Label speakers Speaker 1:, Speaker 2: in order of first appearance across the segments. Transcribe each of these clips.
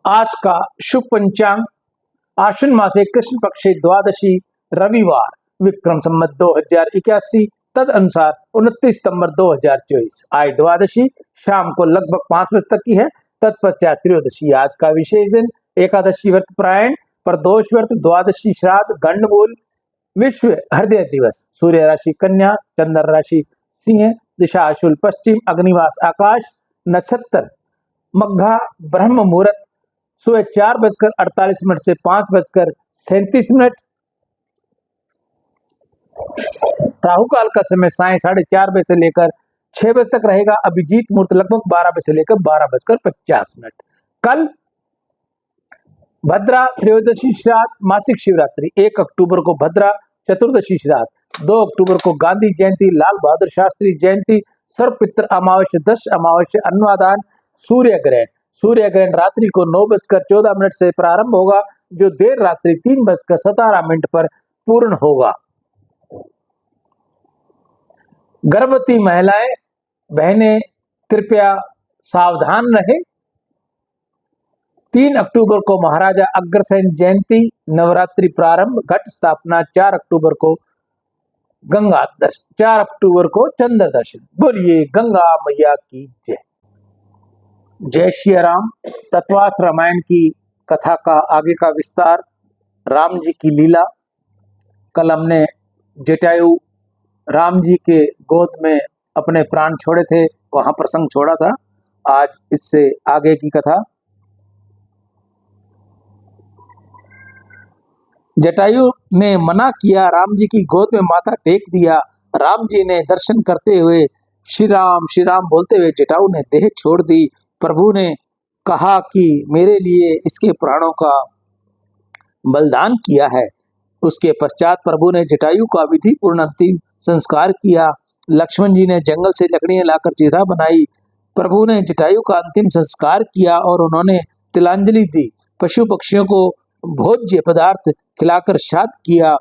Speaker 1: आज का शुभ पंचांग आश्विन मासे कृष्ण पक्षे द्वादशी रविवार विक्रम संवत 2081 तद अनुसार 29 सितंबर 2024। आज द्वादशी शाम को लगभग 5 बजे तक की है। तत्पश्चात त्रयोदशी। आज का विशेष दिन एकादशी व्रत पारायण, प्रदोष व्रत, द्वादशी श्राद्ध, गंडमूल, विश्व हृदय दिवस। सूर्य राशि कन्या, चंद्र राशि सिंह, दिशा अशुल पश्चिम, अग्निवास आकाश, नक्षत्र मघा, ब्रह्म मुहूर्त सुबह 4:48 से 5:37। राहु काल का समय साय 4:30 बजे से लेकर 6 बजे तक रहेगा। अभिजीत मुहूर्त लगभग 12 बजे से लेकर 12:50। कल भद्रा त्रयोदशी श्राद्ध, मासिक शिवरात्रि। 1 अक्टूबर को भद्रा चतुर्दशी श्राद्ध, 2 अक्टूबर को गांधी जयंती, लाल बहादुर शास्त्री जयंती, सर्वपित्र अमावस्या, 10 अमावस्या, अन्नदान, सूर्य ग्रहण। सूर्य ग्रहण रात्रि को 9:14 से प्रारंभ होगा, जो देर रात्रि 3:17 पर पूर्ण होगा। गर्भवती महिलाएं बहनें कृपया सावधान रहे। 3 अक्टूबर को महाराजा अग्रसेन जयंती, नवरात्रि प्रारंभ, घट स्थापना। 4 अक्टूबर को गंगा दर्शन, 4 अक्टूबर को चंद्र दर्शन। बोलिए गंगा मैया की जय। जय श्री राम। तत्वार्थ रामायण की कथा का आगे का विस्तार, राम जी की लीला। कल हमने जटायु राम जी के गोद में अपने प्राण छोड़े थे, वहां प्रसंग छोड़ा था। आज इससे आगे की कथा। जटायु ने मना किया, राम जी की गोद में माथा टेक दिया। राम जी ने दर्शन करते हुए श्री राम बोलते हुए जटायु ने देह छोड़ दी। प्रभु ने कहा कि मेरे लिए इसके प्राणों का बलिदान किया है। उसके पश्चात प्रभु ने जटायु का विधि पूर्ण अंतिम संस्कार किया। लक्ष्मण जी ने जंगल से लकड़ियां लाकर चिता बनाई। प्रभु ने जटायु का अंतिम संस्कार किया और उन्होंने तिलांजलि दी। पशु पक्षियों को भोज्य पदार्थ खिलाकर श्राद्ध किया।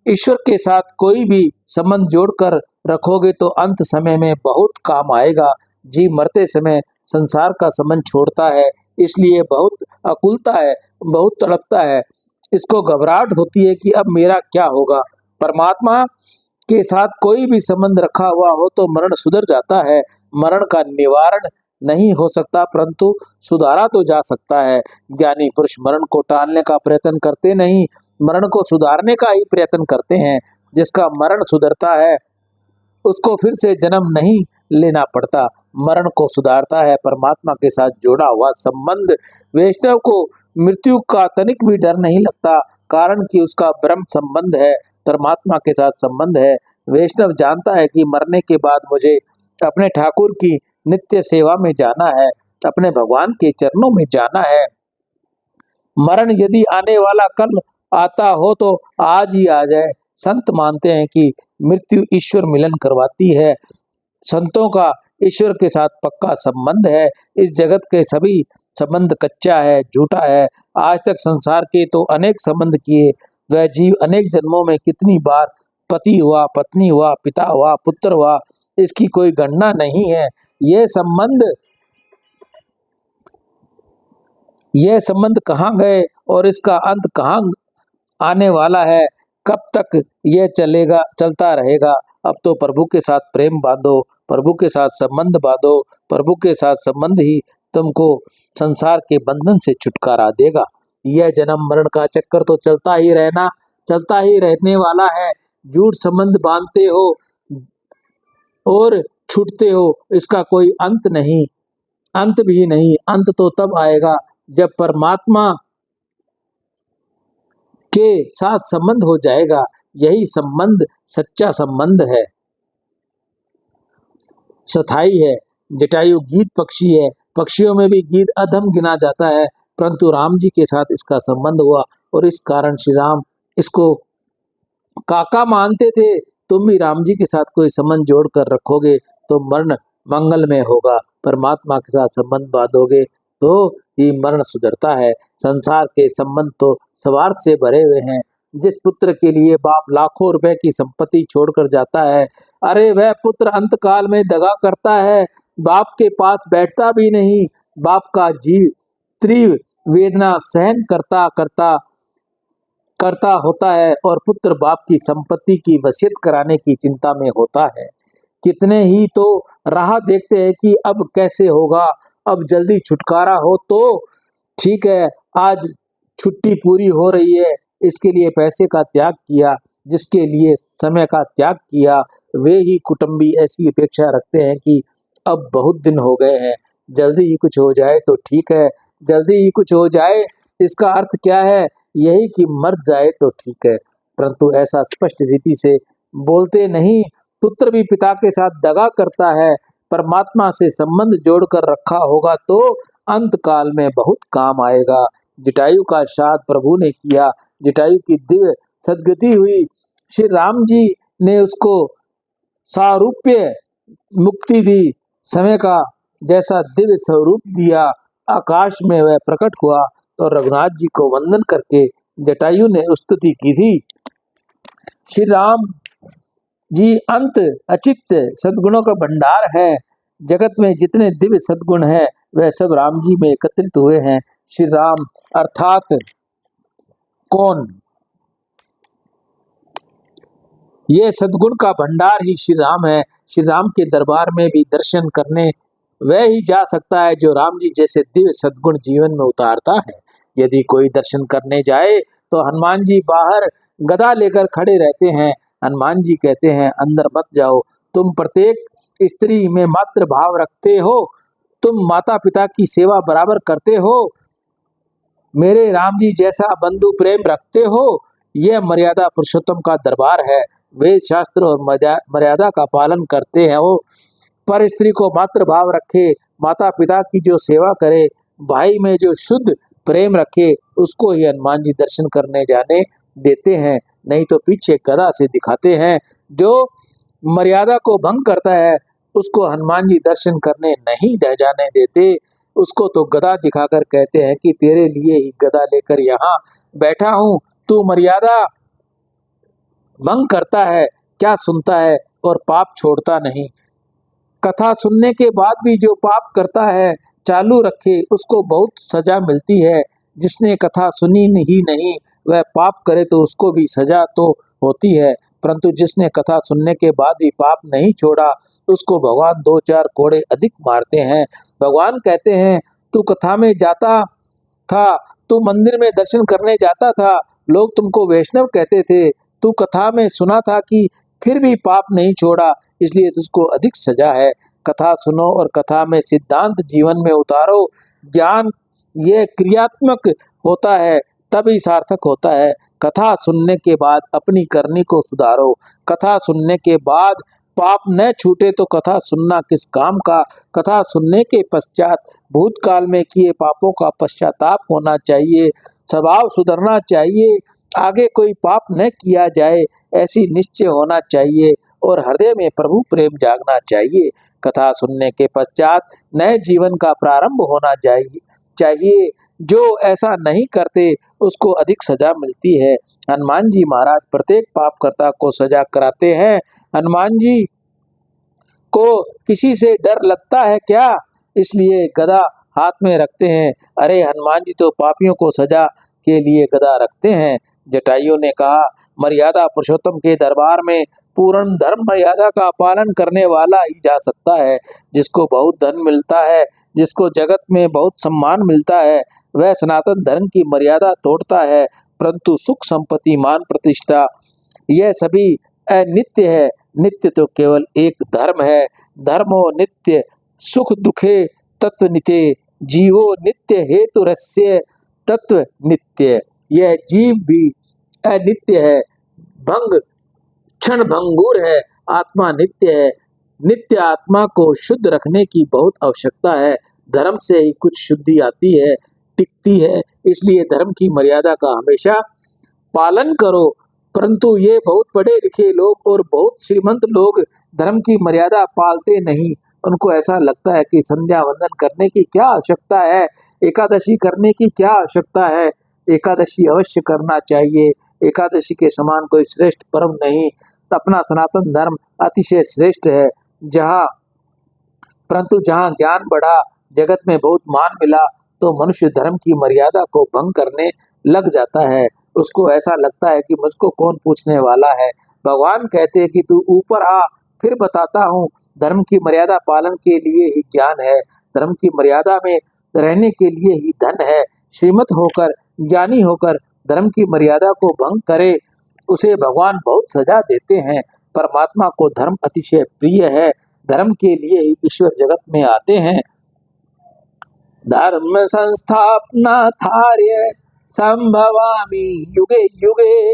Speaker 1: ईश्वर के साथ कोई भी संबंध जोड़कर रखोगे तो अंत समय में बहुत काम आएगा। जीव मरते समय संसार का संबंध छोड़ता है, इसलिए बहुत अकुलता है, बहुत तड़पता है। इसको घबराहट होती है कि अब मेरा क्या होगा। परमात्मा के साथ कोई भी संबंध रखा हुआ हो तो मरण सुधर जाता है। मरण का निवारण नहीं हो सकता, परंतु सुधारा तो जा सकता है। ज्ञानी पुरुष मरण को टालने का प्रयत्न करते नहीं, मरण को सुधारने का ही प्रयत्न करते हैं। जिसका मरण सुधरता है उसको फिर से जन्म नहीं लेना पड़ता। मरण को सुधारता है परमात्मा के साथ जोड़ा हुआ संबंध। वैष्णव को मृत्यु का तनिक भी डर नहीं लगता, कारण कि उसका ब्रह्म संबंध है, परमात्मा के साथ संबंध है। वैष्णव जानता है कि मरने के बाद मुझे अपने ठाकुर की नित्य सेवा में जाना है, अपने भगवान के चरणों में जाना है। मरण यदि आने वाला कल आता हो तो आज ही आ जाए। संत मानते हैं कि मृत्यु ईश्वर मिलन करवाती है। संतों का ईश्वर के साथ पक्का संबंध है। इस जगत के सभी संबंध कच्चा है, झूठा है। आज तक संसार के तो अनेक संबंध किए, वह जीव अनेक जन्मों में कितनी बार पति हुआ, पत्नी हुआ, पिता हुआ, पुत्र हुआ, इसकी कोई गणना नहीं है। यह संबंध कहाँ गए और इसका अंत कहाँ आने वाला है, कब तक यह चलता रहेगा। अब तो प्रभु के साथ प्रेम बांधो, प्रभु के साथ संबंध बांधो। प्रभु के साथ संबंध ही तुमको संसार के बंधन से छुटकारा देगा। यह जन्म मरण का चक्कर तो चलता ही रहने वाला है। झूठ संबंध बांधते हो और छूटते हो, इसका कोई अंत नहीं, अंत भी नहीं। अंत तो तब आएगा जब परमात्मा के साथ संबंध हो जाएगा। यही संबंध सच्चा संबंध है, स्थायी है। जटायु गीत पक्षी है, पक्षियों में भी गीत अधम गिना जाता है, परंतु राम जी के साथ इसका संबंध हुआ और इस कारण श्री राम इसको काका मानते थे। तुम भी राम जी के साथ कोई संबंध जोड़कर रखोगे तो मरण मंगलमय होगा। परमात्मा के साथ संबंध बांधोगे तो ही मरण सुधरता है। संसार के संबंध तो स्वार्थ से भरे हुए हैं। जिस पुत्र के लिए बाप लाखों रुपए की संपत्ति छोड़कर जाता है, अरे वह पुत्र अंतकाल में दगा करता है, बाप के पास बैठता भी नहीं। बाप का जीव त्रिव वेदना सहन करता करता करता होता है और पुत्र बाप की संपत्ति की वसीयत कराने की चिंता में होता है। कितने ही तो राह देखते हैं कि अब कैसे होगा, अब जल्दी छुटकारा हो तो ठीक है, आज छुट्टी पूरी हो रही है, इसके लिए पैसे का त्याग किया, जिसके लिए समय का त्याग किया, वे ही कुटुंबी ऐसी अपेक्षा रखते हैं कि अब बहुत दिन हो गए हैं, जल्दी ही कुछ हो जाए तो ठीक है, जल्दी ही कुछ हो जाए, इसका अर्थ क्या है, यही कि मर जाए तो ठीक है। परंतु ऐसा स्पष्ट रीति से बोलते नहीं। पुत्र भी पिता के साथ दगा करता है। परमात्मा से संबंध जोड़कर रखा होगा तो अंत काल में बहुत काम आएगा। जटायु का श्राद्ध प्रभु ने किया, जटायु की दिव्य सदगति हुई, श्री राम जी ने उसको सारूप्य मुक्ति दी, समय का जैसा दिव्य स्वरूप दिया, आकाश में वह प्रकट हुआ और रघुनाथ जी को वंदन करके जटायु ने स्तुति की थी। श्री राम जी अंत अचित सद्गुणों का भंडार है। जगत में जितने दिव्य सद्गुण हैं वह सब राम जी में एकत्रित हुए हैं। श्री राम अर्थात कौन? ये सद्गुण का भंडार ही श्री राम है। श्री राम के दरबार में भी दर्शन करने वह ही जा सकता है जो राम जी जैसे दिव्य सद्गुण जीवन में उतारता है। यदि कोई दर्शन करने जाए तो हनुमान जी बाहर गदा लेकर खड़े रहते हैं। हनुमान जी कहते हैं अंदर मत जाओ, तुम प्रत्येक स्त्री में मातृ भाव रखते हो, तुम माता पिता की सेवा बराबर करते हो, मेरे राम जी जैसा बंधु प्रेम रखते हो। यह मर्यादा पुरुषोत्तम का दरबार है। वेद शास्त्र और मर्यादा का पालन करते हैं वो, पर स्त्री को मातृभाव रखे, माता पिता की जो सेवा करे, भाई में जो शुद्ध प्रेम रखे, उसको ही हनुमान जी दर्शन करने जाने देते हैं। नहीं तो पीछे गदा से दिखाते हैं। जो मर्यादा को भंग करता है उसको हनुमान जी दर्शन करने नहीं जाने देते। उसको तो गदा दिखाकर कहते हैं कि तेरे लिए ही गदा लेकर यहाँ बैठा हूँ, तू मर्यादा भंग करता है, क्या सुनता है और पाप छोड़ता नहीं। कथा सुनने के बाद भी जो पाप करता है चालू रखे, उसको बहुत सजा मिलती है। जिसने कथा सुनी ही नहीं वह पाप करे तो उसको भी सजा तो होती है, परंतु जिसने कथा सुनने के बाद भी पाप नहीं छोड़ा उसको भगवान 2-4 कोड़े अधिक मारते हैं। भगवान कहते हैं तू कथा में जाता था, तू मंदिर में दर्शन करने जाता था, लोग तुमको वैष्णव कहते थे, तू कथा में सुना था कि फिर भी पाप नहीं छोड़ा, इसलिए तुझको अधिक सजा है। कथा सुनो और कथा में सिद्धांत जीवन में उतारो। ज्ञान यह क्रियात्मक होता है तभी सार्थक होता है। कथा सुनने के बाद अपनी करनी को सुधारो। कथा सुनने के बाद पाप न छूटे तो कथा सुनना किस काम का। कथा सुनने के पश्चात भूतकाल में किए पापों का पश्चाताप होना चाहिए, स्वभाव सुधरना चाहिए, आगे कोई पाप न किया जाए ऐसी निश्चय होना चाहिए और हृदय में प्रभु प्रेम जागना चाहिए। कथा सुनने के पश्चात नए जीवन का प्रारंभ होना चाहिए। जो ऐसा नहीं करते उसको अधिक सजा मिलती है। हनुमान जी महाराज प्रत्येक पापकर्ता को सजा कराते हैं। हनुमान जी को किसी से डर लगता है क्या? इसलिए गदा हाथ में रखते हैं। अरे हनुमान जी तो पापियों को सजा के लिए गदा रखते हैं। जटायु ने कहा मर्यादा पुरुषोत्तम के दरबार में पूर्ण धर्म मर्यादा का पालन करने वाला ही जा सकता है। जिसको बहुत धन मिलता है, जिसको जगत में बहुत सम्मान मिलता है, वह सनातन धर्म की मर्यादा तोड़ता है। परंतु सुख संपत्ति मान प्रतिष्ठा यह सभी अनित्य है। नित्य तो केवल एक धर्म है। धर्मो नित्य सुख दुखे तत्व नित्य, जीवो नित्य हेतु रहस्य तत्व नित्य। यह जीव भी अनित्य है, भंग क्षण भंगुर है, आत्मा नित्य है। नित्य आत्मा को शुद्ध रखने की बहुत आवश्यकता है। धर्म से ही कुछ शुद्धि आती है, टिकती है। इसलिए धर्म की मर्यादा का हमेशा पालन करो। परंतु ये बहुत पढ़े लिखे लोग और बहुत श्रीमंत लोग धर्म की मर्यादा पालते नहीं। उनको ऐसा लगता है कि संध्या वंदन करने की क्या आवश्यकता है, एकादशी करने की क्या आवश्यकता है। एकादशी अवश्य करना चाहिए। एकादशी के समान कोई श्रेष्ठ पर्व नहीं। अपना सनातन धर्म अतिशय श्रेष्ठ है। परंतु जहाँ ज्ञान बढ़ा, जगत में बहुत मान मिला, तो मनुष्य धर्म की मर्यादा को भंग करने लग जाता है। उसको ऐसा लगता है कि मुझको कौन पूछने वाला है। भगवान कहते हैं कि तू ऊपर आ, फिर बताता हूँ। धर्म की मर्यादा पालन के लिए ही ज्ञान है, धर्म की मर्यादा में रहने के लिए ही धन है। श्रीमत होकर, ज्ञानी होकर धर्म की मर्यादा को भंग करे, उसे भगवान बहुत सजा देते हैं। परमात्मा को धर्म अतिशय प्रिय है, धर्म के लिए ही ईश्वर जगत में आते हैं। धर्म संस्थापनार्थाय संभवामि युगे युगे।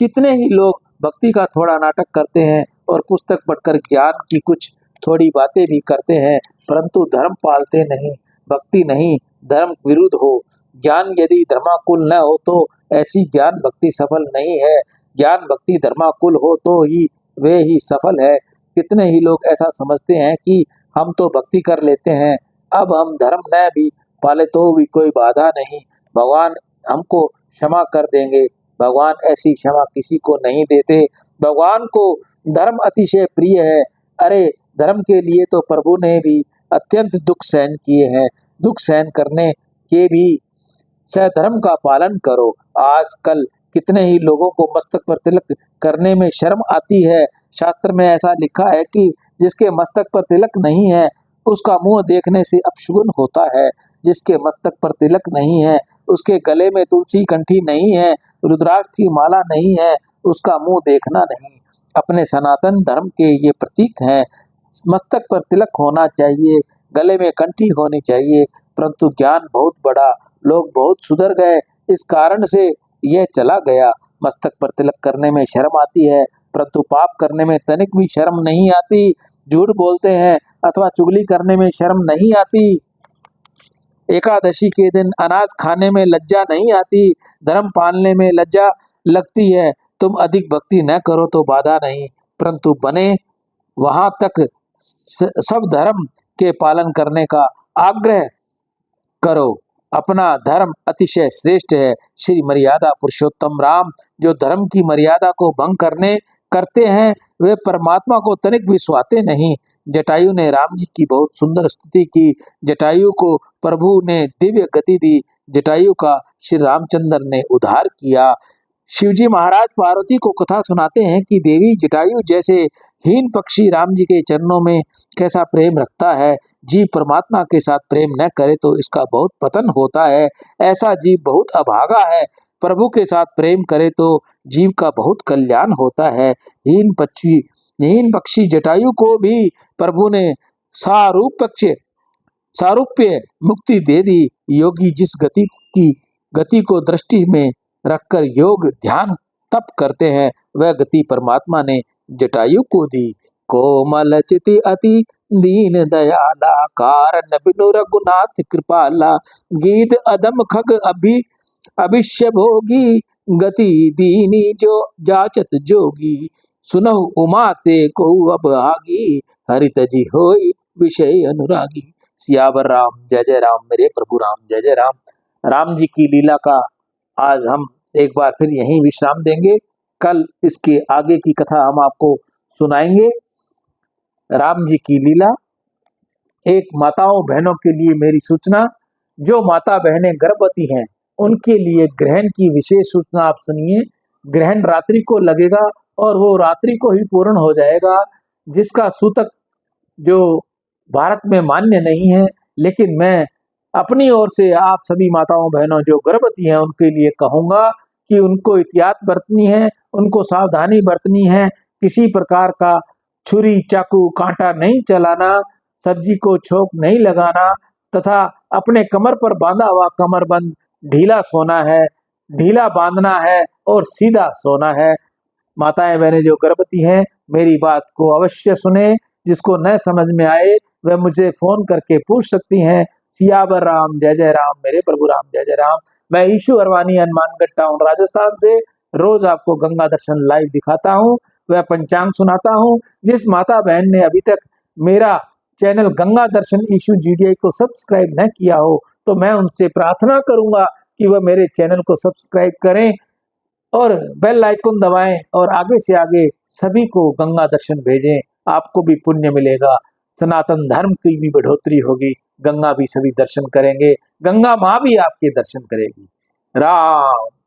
Speaker 1: कितने ही लोग भक्ति का थोड़ा नाटक करते हैं और पुस्तक पढ़कर ज्ञान की कुछ थोड़ी बातें भी करते हैं, परंतु धर्म पालते नहीं, भक्ति नहीं, धर्म विरुद्ध हो। ज्ञान यदि धर्माकुल न हो तो ऐसी ज्ञान भक्ति सफल नहीं है। ज्ञान भक्ति धर्माकुल हो तो ही वे ही सफल है। कितने ही लोग ऐसा समझते हैं कि हम तो भक्ति कर लेते हैं, अब हम धर्म न भी पाले तो भी कोई बाधा नहीं, भगवान हमको क्षमा कर देंगे। भगवान ऐसी क्षमा किसी को नहीं देते। भगवान को धर्म अतिशय प्रिय है। अरे धर्म के लिए तो प्रभु ने भी अत्यंत दुख सहन किए हैं। दुख सहन करने के भी सधर्म का पालन करो। आजकल कितने ही लोगों को मस्तक पर तिलक करने में शर्म आती है। शास्त्र में ऐसा लिखा है कि जिसके मस्तक पर तिलक नहीं है उसका मुंह देखने से अपशुगुन होता है। जिसके मस्तक पर तिलक नहीं है, उसके गले में तुलसी कंठी नहीं है, रुद्राक्ष की माला नहीं है, उसका मुंह देखना नहीं। अपने सनातन धर्म के ये प्रतीक हैं। मस्तक पर तिलक होना चाहिए, गले में कंठी होनी चाहिए, परंतु ज्ञान बहुत बड़ा, लोग बहुत सुधर गए, इस कारण से यह चला गया। मस्तक पर तिलक करने में शर्म आती है, परंतु पाप करने में तनिक भी शर्म नहीं आती। झूठ बोलते हैं अथवा चुगली करने में शर्म नहीं आती। एकादशी के दिन अनाज खाने में लज्जा नहीं आती, धर्म पालने में लज्जा लगती है। तुम अधिक भक्ति न करो तो बाधा नहीं, परंतु बने वहां तक सब धर्म के पालन करने का आग्रह करो। अपना धर्म अतिशय श्रेष्ठ है। श्री मर्यादा पुरुषोत्तम राम जो धर्म की मर्यादा को भंग करते हैं वे परमात्मा को तनिक भी सुहाते नहीं। जटायु ने राम जी की बहुत सुंदर स्तुति की। जटायु को प्रभु ने दिव्य गति दी। जटायु का श्री रामचंद्र ने उद्धार किया। शिवजी महाराज पार्वती को कथा सुनाते हैं कि देवी जटायु जैसे हीन पक्षी राम जी के चरणों में कैसा प्रेम रखता है। जीव परमात्मा के साथ प्रेम न करे तो इसका बहुत पतन होता है। ऐसा जीव बहुत अभागा है। प्रभु के साथ प्रेम करे तो जीव का बहुत कल्याण होता है। हीन पक्षी जटायु को भी प्रभु ने सारूप्य मुक्ति दे दी। योगी जिस गति को दृष्टि में रखकर योग ध्यान तप करते हैं वह गति परमात्मा ने जटायु को दी। कोमल चिति अति दीन दयाला कारण बिनु रघुनाथ कृपाला। गीत अदम खग अभिष्य भोगी गति दीनी जो जाचत जोगी। सुनहु उमा ते को अब आगी हरित जी होई विषय अनुरागी। सियावर राम जय जय राम, मेरे प्रभु राम जय जय राम। राम जी की लीला का आज हम एक बार फिर यहीं विश्राम देंगे। कल इसके आगे की कथा हम आपको सुनाएंगे। राम जी की लीला। एक माताओं बहनों के लिए मेरी सूचना, जो माता बहनें गर्भवती हैं उनके लिए ग्रहण की विशेष सूचना आप सुनिए। ग्रहण रात्रि को लगेगा और वो रात्रि को ही पूर्ण हो जाएगा, जिसका सूतक जो भारत में मान्य नहीं है, लेकिन मैं अपनी ओर से आप सभी माताओं बहनों जो गर्भवती हैं उनके लिए कहूंगा कि उनको एहतियात बरतनी है, उनको सावधानी बरतनी है। किसी प्रकार का छुरी चाकू कांटा नहीं चलाना, सब्जी को छोक नहीं लगाना तथा अपने कमर पर बांधा हुआ कमरबंद ढीला सोना है, ढीला बांधना है और सीधा सोना है। माताएं बहनें जो गर्भवती हैं मेरी बात को अवश्य सुने। जिसको न समझ में आए वह मुझे फोन करके पूछ सकती हैं। सियावर राम जय जय राम, मेरे प्रभु राम जय जय राम। मैं ईशु अरवानी हनुमानगढ़ टाउन राजस्थान से रोज आपको गंगा दर्शन लाइव दिखाता हूँ, वह पंचांग सुनाता हूँ। जिस माता बहन ने अभी तक मेरा चैनल गंगा दर्शन ईशु जीडीआई को सब्सक्राइब न किया हो तो मैं उनसे प्रार्थना करूंगा कि वह मेरे चैनल को सब्सक्राइब करें और बेल आइकन दबाएं और आगे से आगे सभी को गंगा दर्शन भेजें, आपको भी पुण्य मिलेगा। सनातन धर्म की भी बढ़ोतरी होगी, गंगा भी सभी दर्शन करेंगे, गंगा माँ भी आपके दर्शन करेगी। राम।